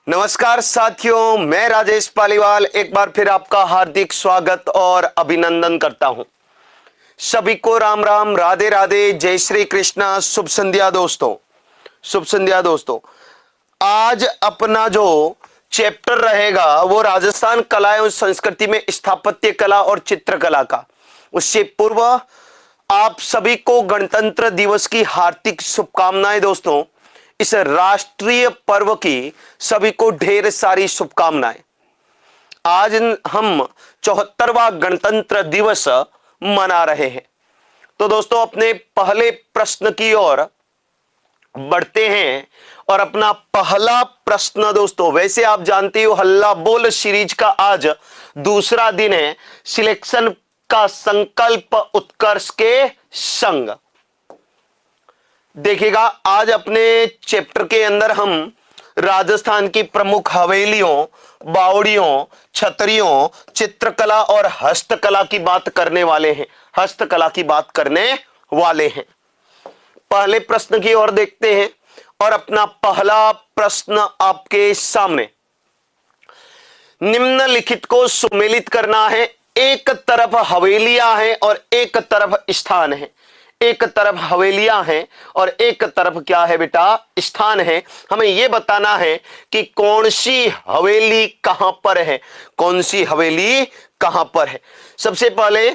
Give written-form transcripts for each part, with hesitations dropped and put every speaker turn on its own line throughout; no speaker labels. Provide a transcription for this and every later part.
नमस्कार साथियों, मैं राजेश पालीवाल एक बार फिर आपका हार्दिक स्वागत और अभिनंदन करता हूं। सभी को राम राम, राधे राधे, जय श्री कृष्णा, शुभ संध्या दोस्तों, शुभ संध्या दोस्तों। आज अपना जो चैप्टर रहेगा वो राजस्थान कला एवं संस्कृति में स्थापत्य कला और चित्रकला का। उससे पूर्व आप सभी को गणतंत्र दिवस की हार्दिक शुभकामनाएं दोस्तों। इस राष्ट्रीय पर्व की सभी को ढेर सारी शुभकामनाएं। आज हम 74वां गणतंत्र दिवस मना रहे हैं। तो दोस्तों अपने पहले प्रश्न की ओर बढ़ते हैं और अपना पहला प्रश्न दोस्तों, वैसे आप जानते हो हल्ला बोल सीरीज का आज दूसरा दिन है, सिलेक्शन का संकल्प उत्कर्ष के संग। देखिएगा आज अपने चैप्टर के अंदर हम राजस्थान की प्रमुख हवेलियों, बावड़ियों, छतरियों, चित्रकला और हस्तकला की बात करने वाले हैं। हस्तकला की बात करने वाले हैं। पहले प्रश्न की ओर देखते हैं और अपना पहला प्रश्न आपके सामने। निम्नलिखित को सुमेलित करना है। एक तरफ हवेलियां हैं और एक तरफ स्थान है। एक तरफ हवेलियां हैं और एक तरफ क्या है बेटा, स्थान है। हमें यह बताना है कि कौन सी हवेली कहां पर है, कौन सी हवेली कहां पर है। सबसे पहले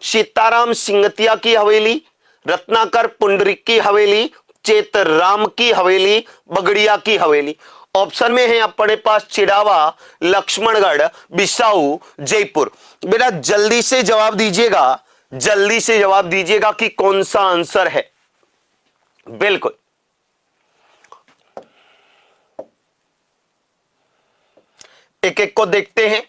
सीताराम सिंगतिया की हवेली, रत्नाकर पुंडरीक की हवेली, चेतराम की हवेली, बगड़िया की हवेली। ऑप्शन में है अपने पास चिड़ावा, लक्ष्मणगढ़, बिसाऊ, जयपुर। बेटा जल्दी से जवाब दीजिएगा, जल्दी से जवाब दीजिएगा कि कौन सा आंसर है। बिल्कुल एक एक को देखते हैं।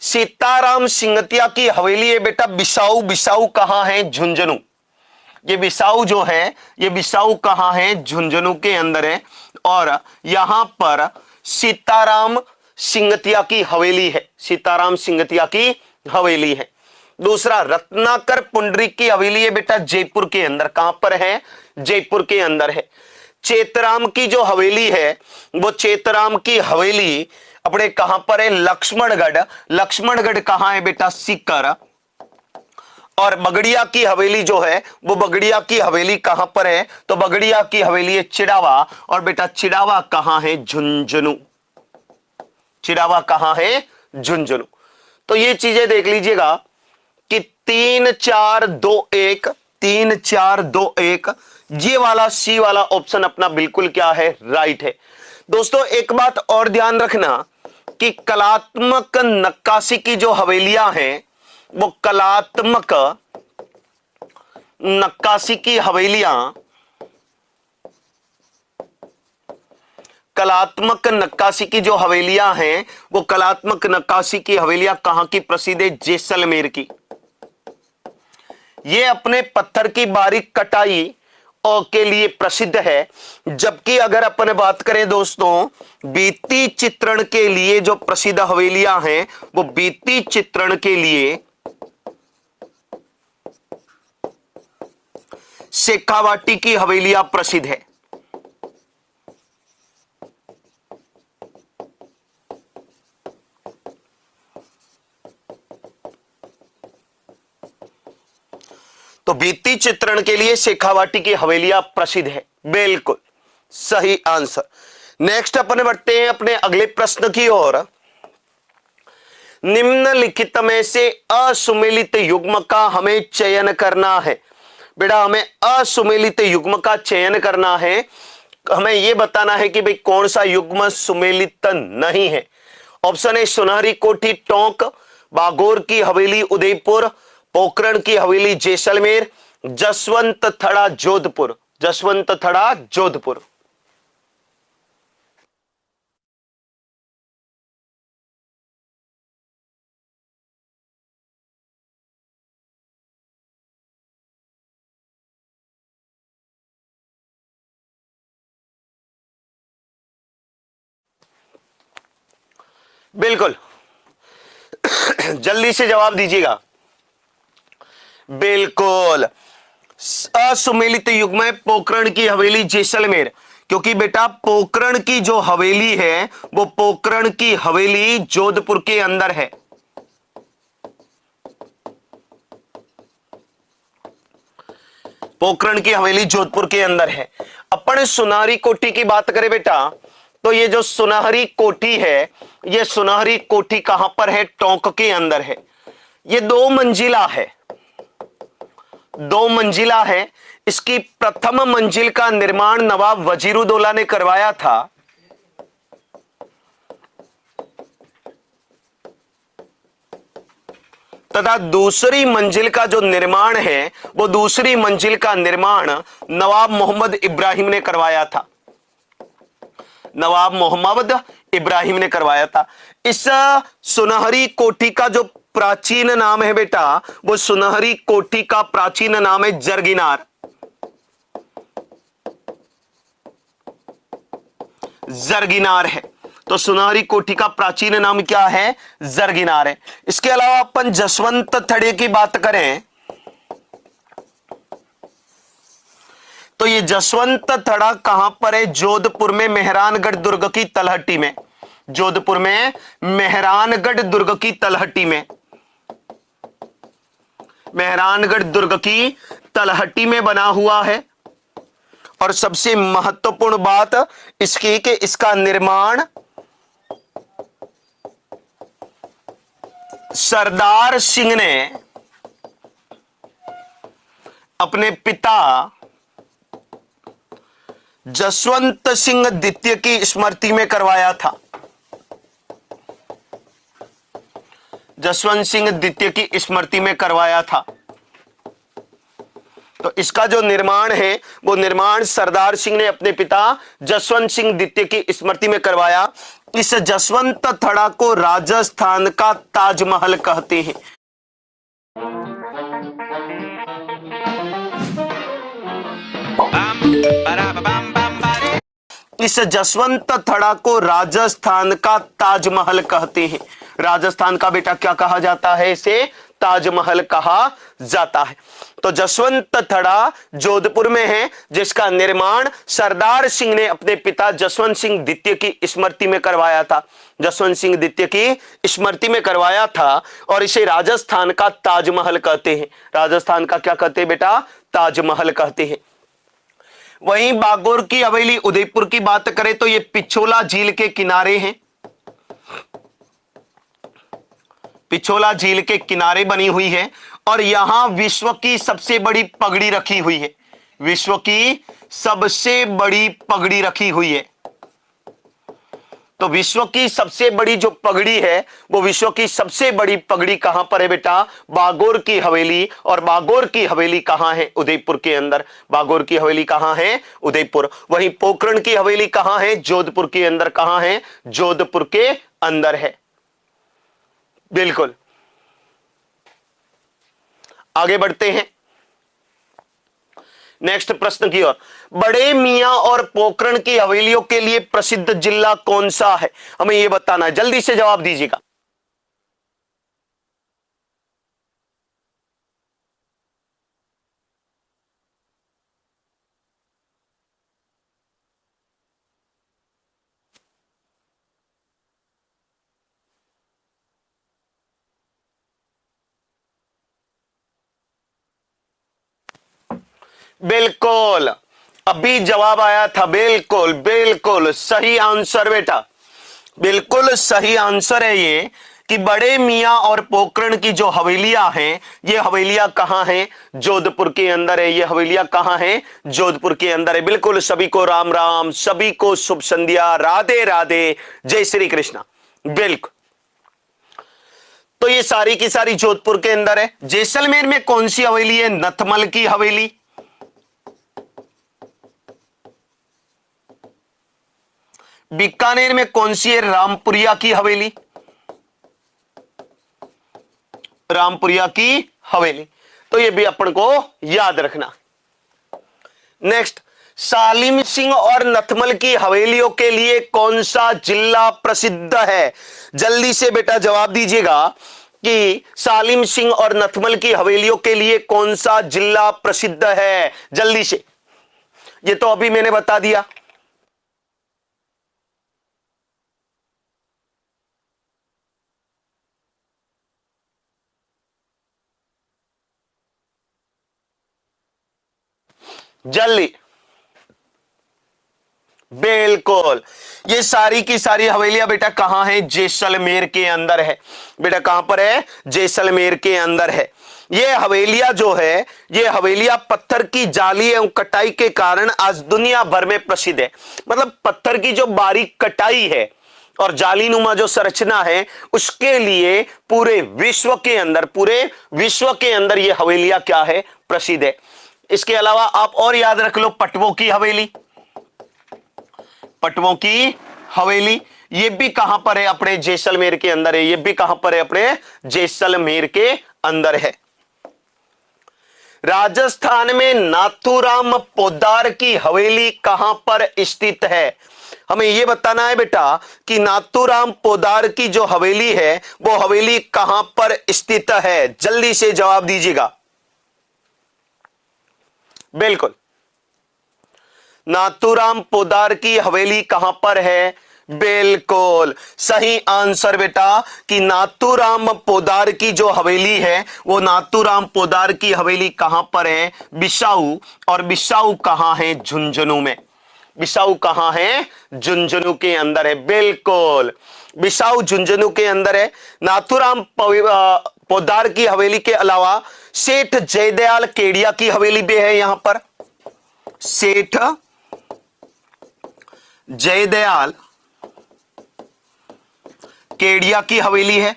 सीताराम सिंगतिया की हवेली है बेटा बिसाऊ। बिसाऊ कहां है? झुंझुनू। ये बिसाऊ जो है, ये बिसाऊ कहां है? झुंझुनू के अंदर है। और यहां पर सीताराम सिंगतिया की हवेली है। सीताराम सिंगतिया की हवेली है। दूसरा रत्नाकर पुंडरीक की हवेली है बेटा जयपुर के अंदर। कहां पर है? जयपुर के अंदर है। चेतराम की जो हवेली है वो चेतराम की हवेली अपने कहां पर है? लक्ष्मणगढ़। लक्ष्मणगढ़ कहां है बेटा? सीकर। और बगड़िया की हवेली जो है वो बगड़िया की हवेली कहां पर है? तो बगड़िया की हवेली है चिड़ावा। और बेटा चिड़ावा कहां है? झुंझुनू। चिड़ावा कहां है? झुंझुनू। तो ये चीजें देख लीजिएगा कि 3-4-2-1, 3-4-2-1, ये वाला सी वाला ऑप्शन अपना बिल्कुल क्या है? राइट है। दोस्तों एक बात और ध्यान रखना कि कलात्मक नक्काशी की जो हवेलियां हैं वो कलात्मक नक्काशी की हवेलियां, कलात्मक नक्काशी की जो हवेलियां हैं वो कलात्मक नक्काशी की हवेलियां कहां की प्रसिद्ध है? जैसलमेर की। ये अपने पत्थर की बारीक कटाई के लिए प्रसिद्ध है। जबकि अगर अपन बात करें दोस्तों भित्ति चित्रण के लिए जो प्रसिद्ध हवेलियां हैं वो भित्ति चित्रण के लिए शेखावाटी की हवेलियां प्रसिद्ध है। तो भित्ति चित्रण के लिए शेखावाटी की हवेलियां प्रसिद्ध है। बिल्कुल सही आंसर। नेक्स्ट अपन बढ़ते हैं अपने अगले प्रश्न की ओर। निम्नलिखित में से असुमेलित युग्म का हमें चयन करना है। बेटा हमें असुमेलित युग्म का चयन करना है। हमें यह बताना है कि भाई कौन सा युग्म सुमेलित नहीं है। ऑप्शन है सुनहरी कोठी टोंक, बागोर की हवेली उदयपुर, पोखरण की हवेली जैसलमेर, जसवंत थड़ा जोधपुर। जसवंत थड़ा जोधपुर। बिल्कुल जल्दी से जवाब दीजिएगा। बिल्कुल असुमेलित युग्म है पोखरण की हवेली जैसलमेर। क्योंकि बेटा पोकरण की जो हवेली है वो पोकरण की हवेली जोधपुर के अंदर है। पोकरण की हवेली जोधपुर के अंदर है। अपन सुनहरी कोठी की बात करें बेटा, तो ये जो सुनहरी कोठी है, ये सुनहरी कोठी कहां पर है? टोंक के अंदर है। ये 2 मंजिला है, 2 मंजिला है। इसकी प्रथम मंजिल का निर्माण नवाब वजीरुद्दौला ने करवाया था। तथा दूसरी मंजिल का जो निर्माण है, वो दूसरी मंजिल का निर्माण नवाब मोहम्मद इब्राहिम ने करवाया था। नवाब मोहम्मद इब्राहिम ने करवाया था। इस सुनहरी कोठी का जो प्राचीन नाम है बेटा, वो सुनहरी कोठी का प्राचीन नाम है जरगिनार। जरगिनार है। तो सुनहरी कोठी का प्राचीन नाम क्या है? जरगिनार है। इसके अलावा अपन जसवंत थड़े की बात करें तो ये जसवंत थड़ा कहां पर है? जोधपुर में मेहरानगढ़ दुर्ग की तलहटी में। जोधपुर में मेहरानगढ़ दुर्ग की तलहटी में, मेहरानगढ़ दुर्ग की तलहटी में बना हुआ है। और सबसे महत्वपूर्ण बात इसकी कि इसका निर्माण सरदार सिंह ने अपने पिता जसवंत सिंह द्वितीय की स्मृति में करवाया था। जसवंत सिंह द्वितीय की स्मृति में करवाया था। तो इसका जो निर्माण है वो निर्माण सरदार सिंह ने अपने पिता जसवंत सिंह द्वितीय की स्मृति में करवाया। इस जसवंत थड़ा को राजस्थान का ताजमहल कहते हैं। इस जसवंत थड़ा को राजस्थान का ताजमहल कहते हैं। राजस्थान का बेटा क्या कहा जाता है? इसे ताजमहल कहा जाता है। तो जसवंत थड़ा जोधपुर में है, जिसका निर्माण सरदार सिंह ने अपने पिता जसवंत सिंह द्वितीय की स्मृति में करवाया था। जसवंत सिंह द्वितीय की स्मृति में करवाया था और इसे राजस्थान का ताजमहल कहते हैं। राजस्थान का क्या कहते हैं बेटा? ताजमहल कहते हैं। वहीं बागोर की हवेली उदयपुर की बात करें तो ये पिछोला झील के किनारे हैं। पिछोला झील के किनारे बनी हुई है और यहां विश्व की सबसे बड़ी पगड़ी रखी हुई है। विश्व की सबसे बड़ी पगड़ी रखी हुई है। तो विश्व की सबसे बड़ी जो पगड़ी है वो विश्व की सबसे बड़ी पगड़ी कहां पर है बेटा? बागोर की हवेली। और बागोर की हवेली कहां है? उदयपुर के अंदर। बागोर की हवेली कहां है? उदयपुर। वहीं पोकरण की हवेली कहां है? जोधपुर के अंदर। कहां है? जोधपुर के अंदर है। बिल्कुल। आगे बढ़ते हैं नेक्स्ट प्रश्न की ओर। बड़े मियां और पोकरण की हवेलियों के लिए प्रसिद्ध जिला कौन सा है? हमें यह बताना है, जल्दी से जवाब दीजिएगा। बिल्कुल, अभी जवाब आया था। बिल्कुल बिल्कुल सही आंसर बेटा, बिल्कुल सही आंसर है ये कि बड़े मियां और पोकरण की जो हवेलियां हैं, ये हवेलियां कहां हैं? जोधपुर के अंदर है। ये हवेलियां कहां हैं? जोधपुर के अंदर है। बिल्कुल। सभी को राम राम, सभी को शुभ संध्या, राधे राधे, जय श्री कृष्णा। बिल्कुल। तो ये सारी की सारी जोधपुर के अंदर है। जैसलमेर में कौन सी हवेली है? नथमल की हवेली। बीकानेर में कौन सी है? रामपुरिया की हवेली। रामपुरिया की हवेली। तो ये भी अपन को याद रखना। नेक्स्ट, सालिम सिंह और नथमल की हवेलियों के लिए कौन सा जिला प्रसिद्ध है? जल्दी से बेटा जवाब दीजिएगा कि सालिम सिंह और नथमल की हवेलियों के लिए कौन सा जिला प्रसिद्ध है? जल्दी से। ये तो अभी मैंने बता दिया। जल्दी, बिल्कुल। ये सारी की सारी हवेलियां बेटा कहां है? जैसलमेर के अंदर है। बेटा कहां पर है? जैसलमेर के अंदर है। ये हवेलियां जो है, ये हवेलियां पत्थर की जाली एवं कटाई के कारण आज दुनिया भर में प्रसिद्ध है। मतलब पत्थर की जो बारीक कटाई है और जालीनुमा जो संरचना है, उसके लिए पूरे विश्व के अंदर ये हवेलियां क्या है? प्रसिद्ध है। इसके अलावा आप और याद रख लो, पटवों की हवेली, पटवों की हवेली, ये भी कहां पर है? अपने जैसलमेर के अंदर है। ये भी कहां पर है? अपने जैसलमेर के अंदर है। राजस्थान में नाथूराम पोद्दार की हवेली कहां पर स्थित है? हमें यह बताना है बेटा कि नाथूराम पोद्दार की जो हवेली है, वो हवेली कहां पर स्थित है? जल्दी से जवाब दीजिएगा। बिल्कुल, नाथूराम पोद्दार की हवेली कहां पर है? बिल्कुल सही आंसर बेटा कि नाथूराम पोद्दार की जो हवेली है, वो नाथूराम पोद्दार की हवेली कहां पर है? बिसाऊ। और बिसाऊ कहां है? झुंझुनू में। बिसाऊ कहां है? झुंझुनू के अंदर है। बिल्कुल, बिसाऊ झुंझुनू के अंदर है। नाथूराम पोद्दार की हवेली के अलावा सेठ जयदयाल केडिया की हवेली भी है यहां पर। सेठ जयदयाल केडिया की हवेली है।